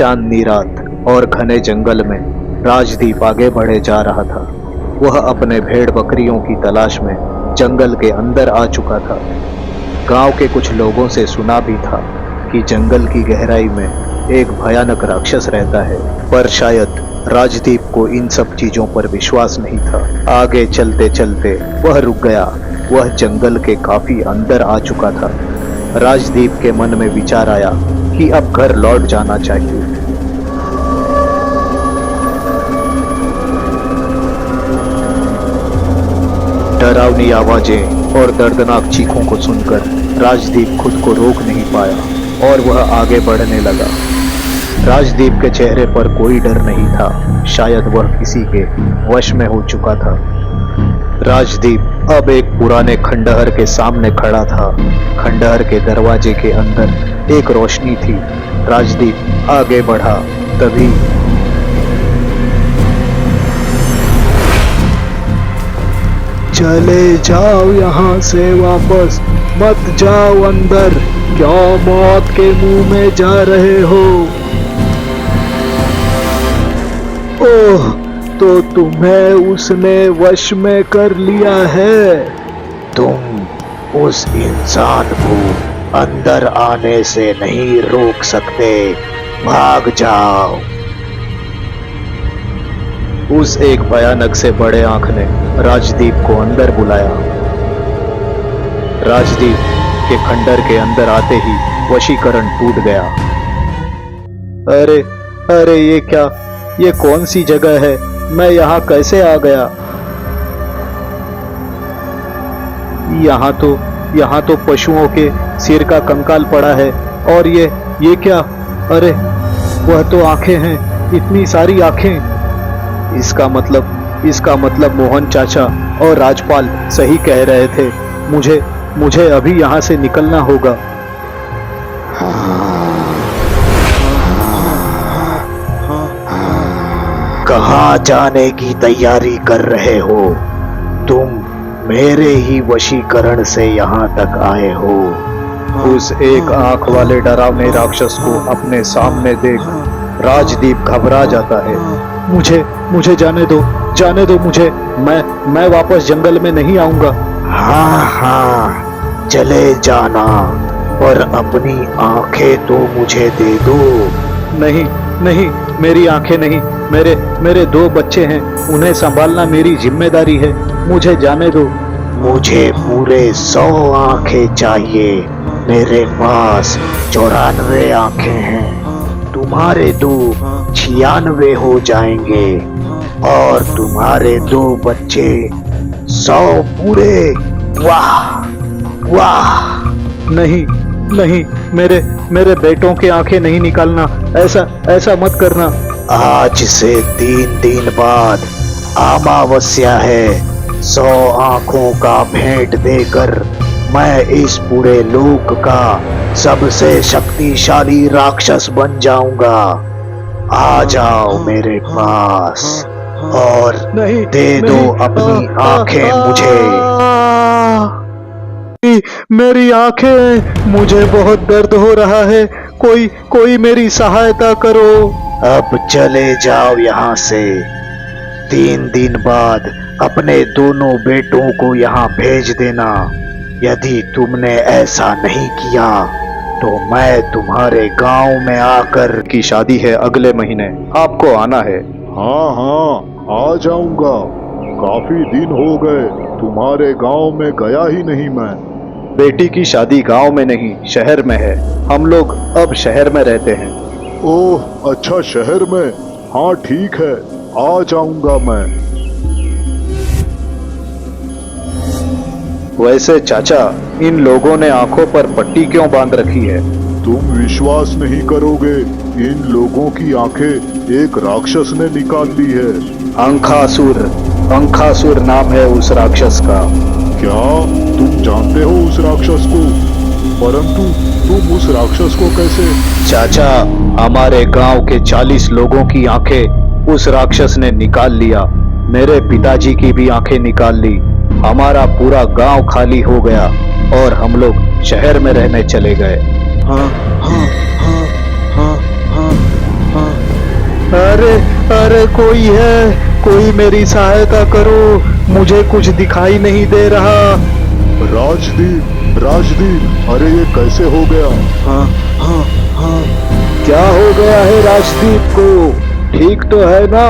चांदनी रात और घने जंगल में राजदीप आगे बढ़े जा रहा था। वह अपने भेड़ बकरियों की तलाश में जंगल के अंदर आ चुका था। गांव के कुछ लोगों से सुना भी था कि जंगल की गहराई में एक भयानक राक्षस रहता है, पर शायद राजदीप को इन सब चीजों पर विश्वास नहीं था। आगे चलते चलते वह रुक गया। वह जंगल के काफी अंदर आ चुका था। राजदीप के मन में विचार आया कि अब घर लौट जाना चाहिए। डरावनी आवाजें और दर्दनाक चीखों को सुनकर राजदीप खुद को रोक नहीं पाया और वह आगे बढ़ने लगा। राजदीप के चेहरे पर कोई डर नहीं था, शायद वह किसी के वश में हो चुका था। राजदीप अब एक पुराने खंडहर के सामने खड़ा था। खंडहर के दरवाजे के अंदर एक रोशनी थी। राजदीप आगे बढ़ा, तभी चले जाओ यहाँ से, वापस मत जाओ अंदर। क्या मौत के मुंह में जा रहे हो? ओह, तो तुम्हें उसने वश में कर लिया है। तुम उस इंसान को अंदर आने से नहीं रोक सकते, भाग जाओ। उस एक भयानक से बड़े आंख ने राजदीप को अंदर बुलाया। राजदीप के खंडहर के अंदर आते ही वशीकरण टूट गया। अरे अरे, ये क्या? ये कौन सी जगह है? मैं यहाँ कैसे आ गया? यहाँ तो पशुओं के सिर का कंकाल पड़ा है। और ये क्या? अरे, वह तो आंखें हैं, इतनी सारी आंखें। इसका मतलब मोहन चाचा और राजपाल सही कह रहे थे। मुझे अभी यहाँ से निकलना होगा। कहाँ जाने की तैयारी कर रहे हो? तुम मेरे ही वशीकरण से यहाँ तक आए हो। उस एक आंख वाले डरावने राक्षस को अपने सामने देख राजदीप घबरा जाता है। मुझे जाने दो मुझे। मैं वापस जंगल में नहीं आऊंगा। हाँ, चले जाना, पर अपनी आंखें तो मुझे दे दो। नहीं, मेरी आंखें नहीं। मेरे 2 बच्चे हैं, उन्हें संभालना मेरी जिम्मेदारी है। मुझे जाने दो। मुझे पूरे 100 आंखें चाहिए। मेरे पास 94 आंखें हैं। तुम्हारे 2 96 हो जाएंगे और तुम्हारे 2 बच्चे 100 पूरे। वाह वाह। नहीं, मेरे बेटों के आंखें नहीं निकालना। ऐसा मत करना। आज से 3 दिन बाद अमावस्या है। 100 आंखों का भेंट देकर मैं इस पूरे लोक का सबसे शक्तिशाली राक्षस बन जाऊंगा। आ जाओ मेरे पास और दे दो अपनी आंखें मुझे। मेरी आंखें, मुझे बहुत दर्द हो रहा है। कोई मेरी सहायता करो। अब चले जाओ यहाँ से। 3 दिन बाद अपने दोनों बेटों को यहाँ भेज देना। यदि तुमने ऐसा नहीं किया तो मैं तुम्हारे गांव में आकर की शादी है अगले महीने, आपको आना है। हाँ, आ जाऊंगा। काफी दिन हो गए तुम्हारे गांव में गया ही नहीं मैं। बेटी की शादी गांव में नहीं, शहर में है। हम लोग अब शहर में रहते हैं। ओह, अच्छा, शहर में। हाँ, ठीक है, आ जाऊंगा मैं। वैसे चाचा, इन लोगों ने आंखों पर पट्टी क्यों बांध रखी है? तुम विश्वास नहीं करोगे, इन लोगों की आंखें एक राक्षस ने निकाल ली है। अंखासुर नाम है उस राक्षस का। क्या तुम जानते हो उस राक्षस को? परंतु तुम उस राक्षस को कैसे? चाचा, हमारे गांव के 40 लोगों की आंखें उस राक्षस ने निकाल लिया। मेरे पिताजी की भी आंखें निकाल ली। हमारा पूरा गांव खाली हो गया और हम लोग शहर में रहने चले गए। हाँ, अरे अरे कोई है, कोई मेरी सहायता करो, मुझे कुछ दिखाई नहीं दे रहा। राजदीप, राजदीप, अरे ये कैसे हो गया? हाँ हाँ हाँ, क्या हो गया है राजदीप को? ठीक तो है ना?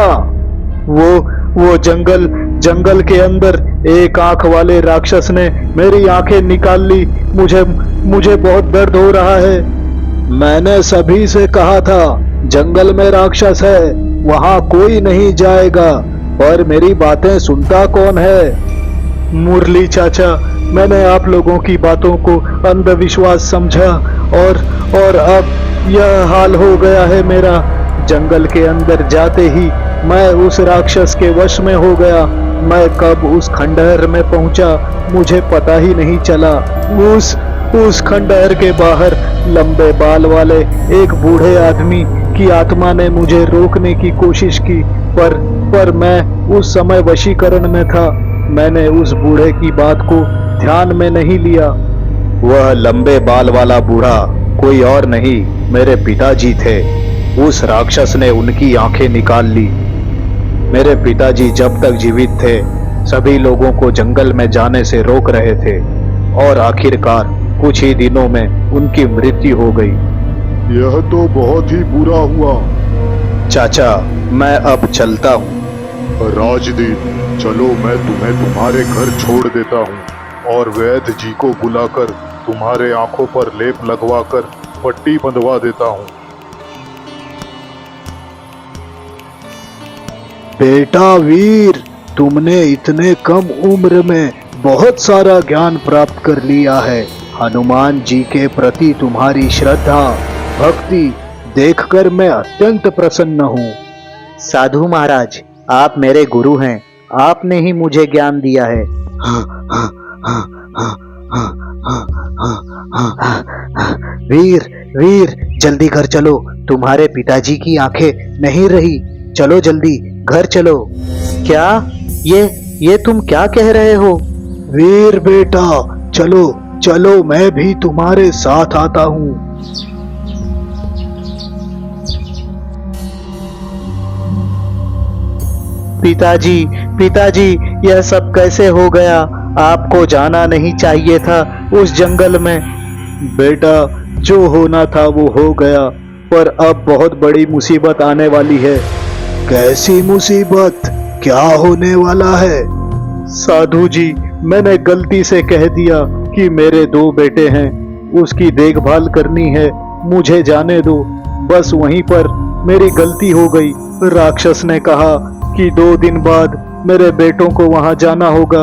वो जंगल के अंदर एक आंख वाले राक्षस ने मेरी आंखें निकाल ली। मुझे बहुत दर्द हो रहा है। मैंने सभी से कहा था जंगल में राक्षस है, वहां कोई नहीं जाएगा, पर मेरी बातें सुनता कौन है? मुरली चाचा, मैंने आप लोगों की बातों को अंधविश्वास समझा और अब यह हाल हो गया है मेरा। जंगल के अंदर जाते ही मैं उस राक्षस के वश में हो गया। मैं कब उस खंडहर में पहुंचा मुझे पता ही नहीं चला। उस खंडहर के बाहर लंबे बाल वाले एक बूढ़े आदमी की आत्मा ने मुझे रोकने की कोशिश की, पर मैं उस समय वशीकरण में था। मैंने उस बूढ़े की बात को ध्यान में नहीं लिया। वह लंबे बाल वाला बूढ़ा कोई और नहीं, मेरे पिताजी थे। उस राक्षस ने उनकी आंखें निकाल ली। मेरे पिताजी जब तक जीवित थे सभी लोगों को जंगल में जाने से रोक रहे थे और आखिरकार कुछ ही दिनों में उनकी मृत्यु हो गई। यह तो बहुत ही बुरा हुआ। चाचा, मैं अब चलता हूँ। राजदीप, चलो मैं तुम्हें तुम्हारे घर छोड़ देता हूँ और वैद्य जी को बुलाकर तुम्हारे आंखों पर लेप लगवाकर पट्टी बंधवा देता हूँ। बेटा वीर, तुमने इतने कम उम्र में बहुत सारा ज्ञान प्राप्त कर लिया है। हनुमान जी के प्रति तुम्हारी श्रद्धा भक्ति देखकर मैं अत्यंत प्रसन्न हूँ। साधु महाराज, आप मेरे गुरु हैं, आपने ही मुझे ज्ञान दिया है। वीर वीर, जल्दी घर चलो, तुम्हारे पिताजी की आंखें नहीं रही। चलो जल्दी घर चलो। क्या? ये तुम क्या कह रहे हो? वीर बेटा, चलो चलो, मैं भी तुम्हारे साथ आता हूँ। पिताजी, यह सब कैसे हो गया? आपको जाना नहीं चाहिए था उस जंगल में। बेटा, जो होना था वो हो गया, पर अब बहुत बड़ी मुसीबत आने वाली है। कैसी मुसीबत? क्या होने वाला है? साधु जी, मैंने गलती से कह दिया कि मेरे 2 बेटे हैं, उसकी देखभाल करनी है, मुझे जाने दो। बस वहीं पर मेरी गलती हो गई। राक्षस ने कहा कि 2 दिन बाद मेरे बेटों को वहां जाना होगा।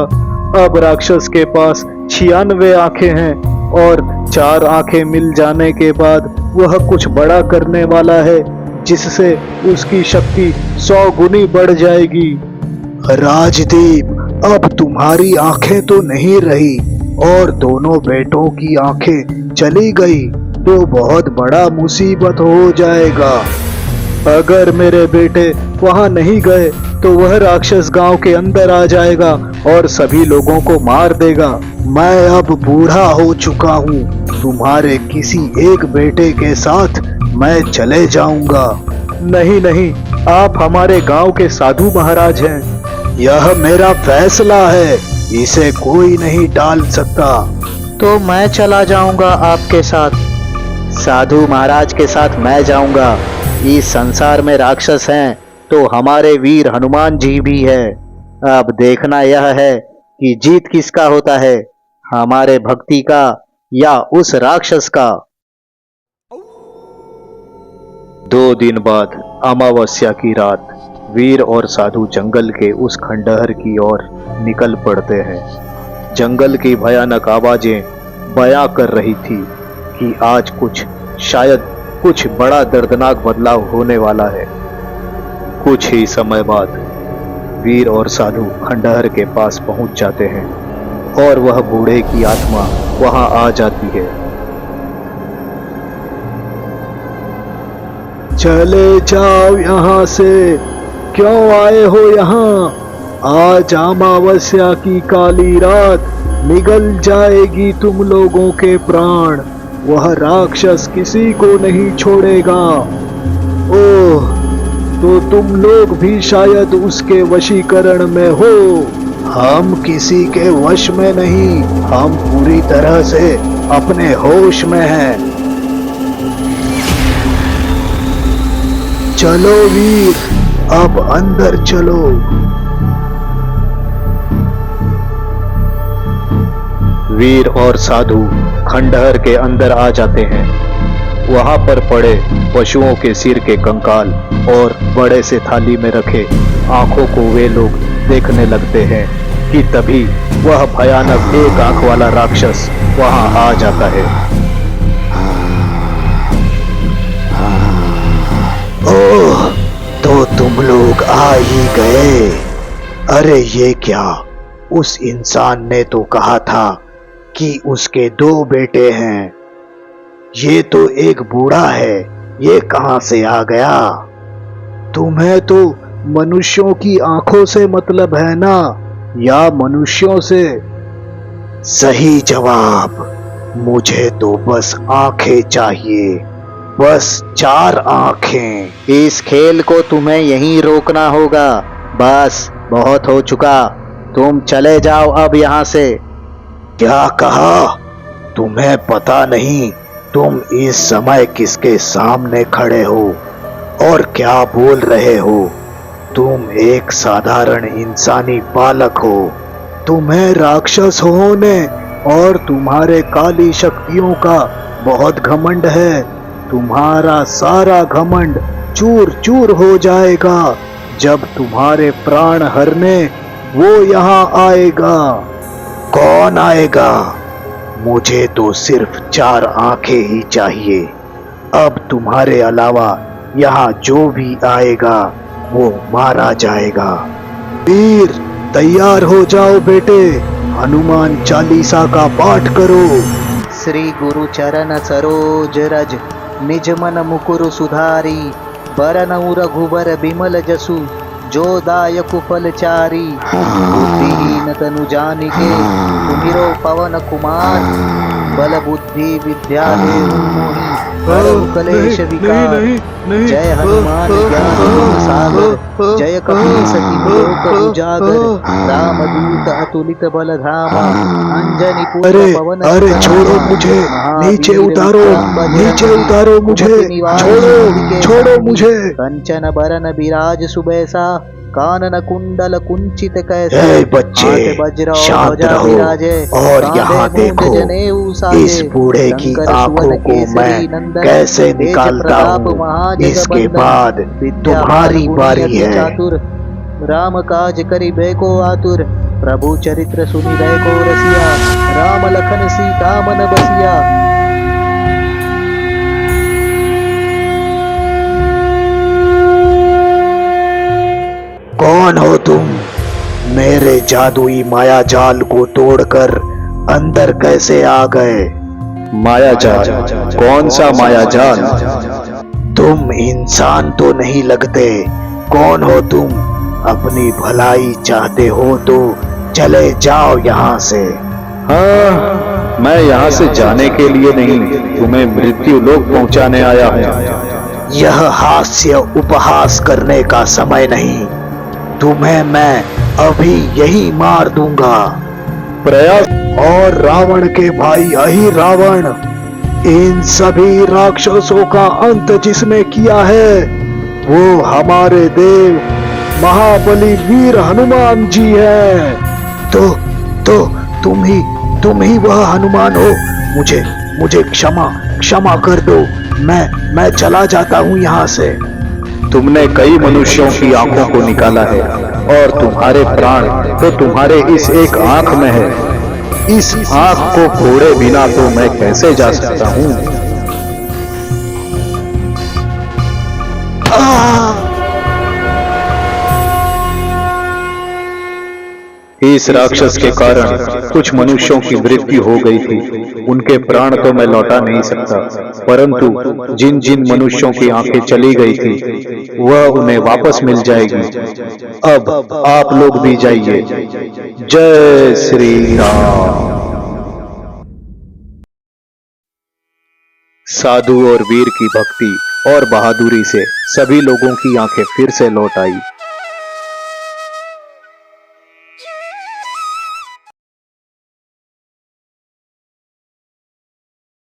अब राक्षस के पास 96 आंखें हैं और 4 आंखें मिल जाने के बाद वह कुछ बड़ा करने वाला है, जिससे उसकी शक्ति 100 गुनी बढ़ जाएगी। राजदीप, अब तुम्हारी आंखें तो नहीं रही और दोनों बेटों की आंखें चली गई तो बहुत बड़ा मुसीबत हो जाएगा। अगर मेरे बेटे वहां नहीं गए तो वह राक्षस गांव के अंदर आ जाएगा और सभी लोगों को मार देगा। मैं अब बूढ़ा हो चुका हूँ, तुम्हारे किसी एक बेटे के साथ मैं चले जाऊंगा। नहीं, आप हमारे गांव के साधु महाराज हैं। यह मेरा फैसला है, इसे कोई नहीं टाल सकता। तो मैं चला जाऊंगा आपके साथ। साधु महाराज के साथ मैं जाऊंगा। इस संसार में राक्षस हैं तो हमारे वीर हनुमान जी भी है। अब देखना यह है कि जीत किसका होता है, हमारे भक्ति का या उस राक्षस का। 2 दिन बाद अमावस्या की रात वीर और साधु जंगल के उस खंडहर की ओर निकल पड़ते हैं। जंगल की भयानक आवाजें बयां कर रही थी कि आज शायद कुछ बड़ा दर्दनाक बदलाव होने वाला है। कुछ ही समय बाद वीर और साधु खंडहर के पास पहुंच जाते हैं और वह बूढ़े की आत्मा वहां आ जाती है। चले जाओ यहाँ से, क्यों आए हो यहाँ? आज अमावस्या की काली रात निगल जाएगी तुम लोगों के प्राण। वह राक्षस किसी को नहीं छोड़ेगा। ओह, तो तुम लोग भी शायद उसके वशीकरण में हो। हम किसी के वश में नहीं, हम पूरी तरह से अपने होश में हैं। चलो वीर, अब अंदर चलो। वीर और साधु खंडहर के अंदर आ जाते हैं। वहां पर पड़े पशुओं के सिर के कंकाल और बड़े से थाली में रखे आंखों को वे लोग देखने लगते हैं कि तभी वह भयानक एक आंख वाला राक्षस वहां आ जाता है। ओह, तो तुम लोग आ ही गए। अरे ये क्या, उस इंसान ने तो कहा था कि उसके 2 बेटे हैं। ये तो एक बूढ़ा है, ये कहां से आ गया? तुम्हें तो मनुष्यों की आंखों से मतलब है ना, या मनुष्यों से? सही जवाब। मुझे तो बस आंखें चाहिए, बस 4 आंखें। इस खेल को तुम्हें यहीं रोकना होगा। बस बहुत हो चुका, तुम चले जाओ अब यहाँ से। क्या कहा? तुम्हें पता नहीं तुम इस समय किसके सामने खड़े हो और क्या बोल रहे हो? तुम एक साधारण इंसानी बालक हो। तुम्हें राक्षस होने और तुम्हारे काली शक्तियों का बहुत घमंड है। तुम्हारा सारा घमंड चूर चूर हो जाएगा जब तुम्हारे प्राण हरने वो यहाँ आएगा। कौन आएगा? मुझे तो सिर्फ 4 आंखें ही चाहिए। अब तुम्हारे अलावा यहाँ जो भी आएगा वो मारा जाएगा। वीर, तैयार हो जाओ बेटे, हनुमान चालीसा का पाठ करो। श्री गुरु चरण सरोज रज, निज मन मुकुर सुधारी। बरनउँ रघुबर बिमल जसु, जो दायक फलचारी। बुद्धिहीन तनु जानिके, तुमिरो पवन कुमार। बल बुद्धि विद्या देहु मोहि, हरहु कलेश विकार। जय हनुमान ज्ञान गुण सागर, जय कपीस तिहुँ लोक उजागर। रामदूत अतुलित बल धामा, अंजनी पुत्र अरे पवन अरे सुत छोड़ो नामा। मुझे, नीचे महावीर उतारो, विक्रम बजरंगी, नीचे उतारो मुझे, कुमति निवार छोड़ो सुमति छोड़ो के मुझे। कंचन बरन बिराज सुबैसा, कानन कुंडल कुंचित कैसा। हे बच्चे, हाथ वज्र और शांत ध्वजा रहो विराजे। और कांधे यहाँ मूंज देखो, जनेऊ साजे। इस बूढ़े की शंकर आंखों सुवन को केसरी मैं नंदन, कैसे तेज निकालता प्रताप हूँ। महाजगबंदन। इसके बाद विद्यावान तुम्हारी गुणी बारी अति है। चातुर, राम काज करिबे को आतुर। प्रभु चरित्र सुनिबे को रसिया, राम लखन सीता मन बसिया। कौन हो तुम? मेरे जादुई माया जाल को तोड़कर अंदर कैसे आ गए? माया जाल? कौन सा माया जाल? तुम इंसान तो नहीं लगते। कौन हो तुम? अपनी भलाई चाहते हो तो चले जाओ यहाँ से। हाँ, मैं यहाँ से जाने के लिए नहीं, तुम्हें मृत्यु लोक पहुँचाने आया हूँ। यह हास्य उपहास करने का समय नहीं। तुम्हें मैं अभी यही मार दूंगा। प्रयास और रावण के भाई अहि रावण, इन सभी राक्षसों का अंत जिसने किया है वो हमारे देव महाबली वीर हनुमान जी हैं। तो तुम ही वह हनुमान हो। मुझे क्षमा कर दो। मैं चला जाता हूँ यहाँ से। तुमने कई मनुष्यों की आंखों को निकाला है और तुम्हारे प्राण तो तुम्हारे इस एक आंख में है। इस आंख को फोड़े बिना तो मैं कैसे जा सकता हूँ? इस राक्षस के कारण कुछ मनुष्यों की मृत्यु हो गई थी। उनके प्राण तो मैं लौटा नहीं सकता, परंतु जिन जिन मनुष्यों की आंखें चली गई थी वह उन्हें वापस मिल जाएगी। अब आप लोग भी जाइए। जय श्री राम। साधु और वीर की भक्ति और बहादुरी से सभी लोगों की आंखें फिर से लौट आई।